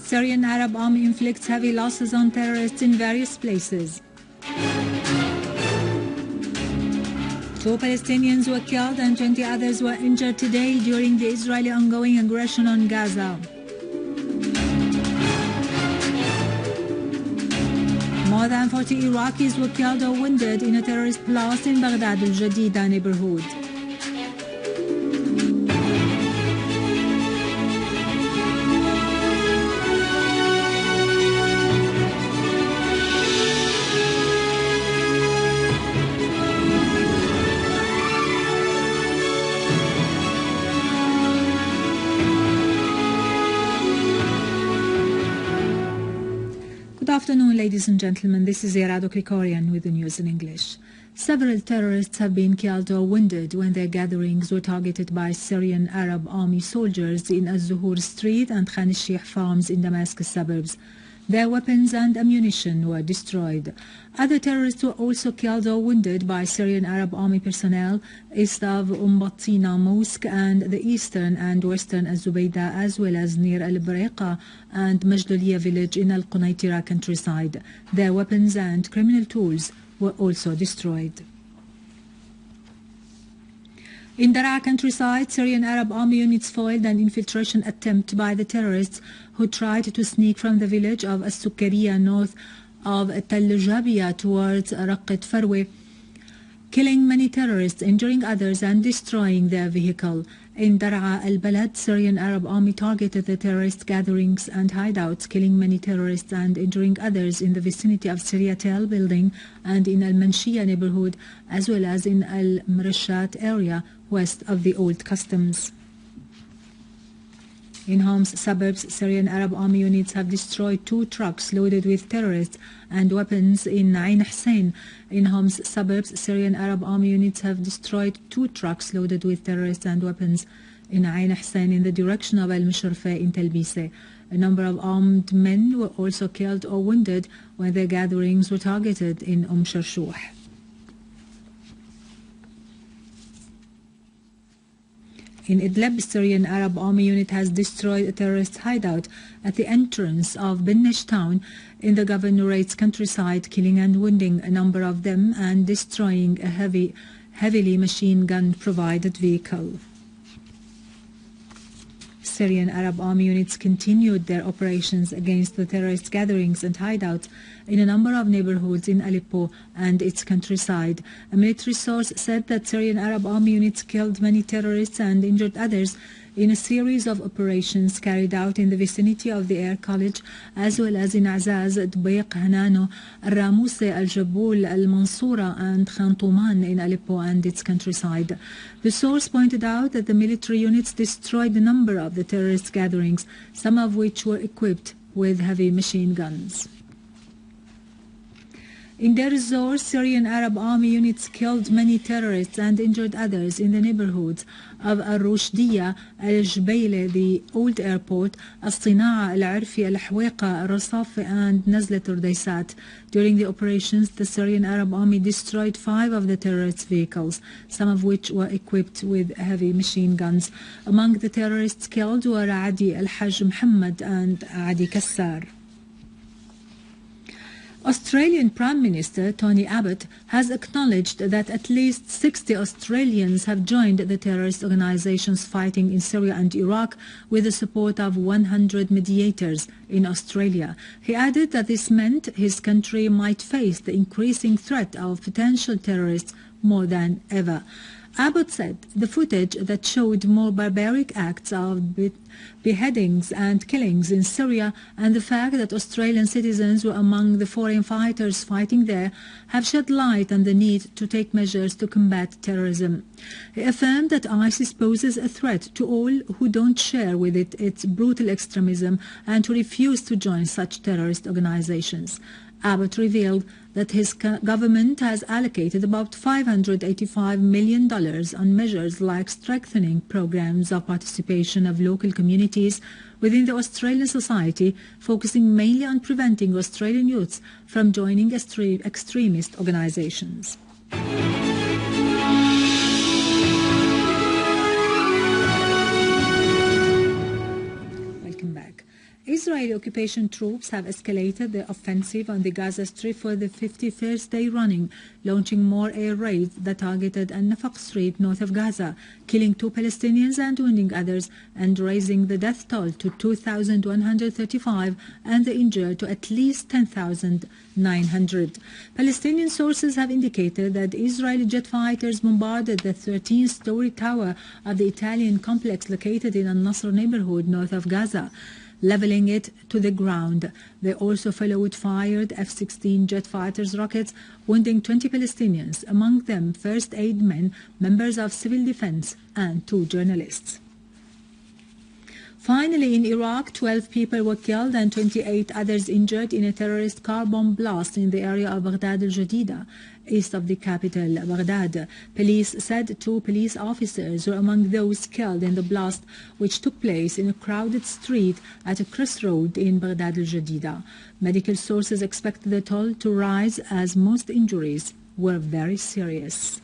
Syrian Arab Army inflicts heavy losses on terrorists in various places. 2 Palestinians were killed and 20 others were injured today during the Israeli ongoing aggression on Gaza. More than 40 Iraqis were killed or wounded in a terrorist blast in Baghdad al-Jadidah neighborhood. Good afternoon, ladies and gentlemen. This is Irado Krikorian with the news in English. Several terrorists have been killed or wounded when their gatherings were targeted by Syrian Arab Army soldiers in Al-Zohor Street and Khan Al-Shieh farms in Damascus suburbs. Their weapons and ammunition were destroyed. Other terrorists were also killed or wounded by Syrian Arab Army personnel east of Battina Mosque and the eastern and western Al-Zubaydah, as well as near Al-Bareqa and Majduliya village in Al-Qunaitira countryside. Their weapons and criminal tools were also destroyed. In Daraa countryside, Syrian Arab Army units foiled an infiltration attempt by the terrorists who tried to sneak from the village of As-Sukkariya north of Tal Jabiya towards Raqat Farwe, killing many terrorists, injuring others and destroying their vehicle. In Daraa al-Balad, Syrian Arab Army targeted the terrorist gatherings and hideouts, killing many terrorists and injuring others in the vicinity of Syria Tel building and in Al-Manshia neighborhood, as well as in Al-Mrashat area west of the old customs. In Homs suburbs, Syrian Arab Army units have destroyed 2 trucks loaded with terrorists and weapons in Ain Hussein. In Homs suburbs, Syrian Arab Army units have destroyed 2 trucks loaded with terrorists and weapons in Ain Hussein in the direction of Al-Musharfa in Talbise. A number of armed men were also killed or wounded when their gatherings were targeted in Sharshuh. In Idlib, Syrian Arab Army unit has destroyed a terrorist hideout at the entrance of Binnish town in the governorate's countryside, killing and wounding a number of them and destroying a heavily machine gun provided vehicle. Syrian Arab Army units continued their operations against the terrorist gatherings and hideouts in a number of neighborhoods in Aleppo and its countryside. A military source said that Syrian Arab Army units killed many terrorists and injured others in a series of operations carried out in the vicinity of the Air College, as well as in Azaz, Dbayq, Hanano, Al-Ramuse, Al-Jabul, Al-Mansoura and Khantuman in Aleppo and its countryside. The source pointed out that the military units destroyed a number of the terrorist gatherings, some of which were equipped with heavy machine guns. In Deir ez-Zor, Syrian Arab Army units killed many terrorists and injured others in the neighborhoods of Al-Rushdiya, Al-Jbayle, the old airport, Al-Sina'a, Al-Arfi, Al-Hawaiqa, Al-Rasafi and Nazlat Urdaysat. During the operations, the Syrian Arab Army destroyed 5 of the terrorists' vehicles, some of which were equipped with heavy machine guns. Among the terrorists killed were Adi Al-Hajj Muhammad and Adi Kassar. Australian Prime Minister Tony Abbott has acknowledged that at least 60 Australians have joined the terrorist organizations fighting in Syria and Iraq with the support of 100 mediators in Australia. He added that this meant his country might face the increasing threat of potential terrorists more than ever. Abbott said the footage that showed more barbaric acts of beheadings and killings in Syria and the fact that Australian citizens were among the foreign fighters fighting there have shed light on the need to take measures to combat terrorism. He affirmed that ISIS poses a threat to all who don't share with it its brutal extremism and who refuse to join such terrorist organizations. Abbott revealed that his government has allocated about $585 million on measures like strengthening programs of participation of local communities within the Australian society, focusing mainly on preventing Australian youths from joining extremist organizations. Welcome back. Israeli occupation troops have escalated their offensive on the Gaza Strip for the 51st day running, launching more air raids that targeted al-Nafaq Street north of Gaza, killing 2 Palestinians and wounding others, and raising the death toll to 2,135 and the injured to at least 10,900. Palestinian sources have indicated that Israeli jet fighters bombarded the 13-story tower of the Italian complex located in al-Nusra neighborhood north of Gaza, leveling it to the ground. They also followed fired F-16 jet fighters rockets, wounding 20 Palestinians, among them first aid men, members of civil defense, and 2 journalists. Finally, in Iraq, 12 people were killed and 28 others injured in a terrorist car bomb blast in the area of Baghdad al-Jadidah, east of the capital, Baghdad. Police said 2 police officers were among those killed in the blast, which took place in a crowded street at a crossroad in Baghdad al-Jadidah. Medical sources expect the toll to rise as most injuries were very serious.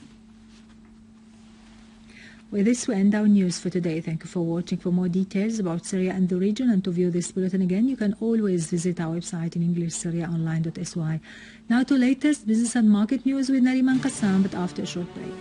With this, we end our news for today. Thank you for watching. For more details about Syria and the region, and to view this bulletin again, you can always visit our website in English, syriaonline.sy. Now to latest business and market news with Nariman Qassam, but after a short break.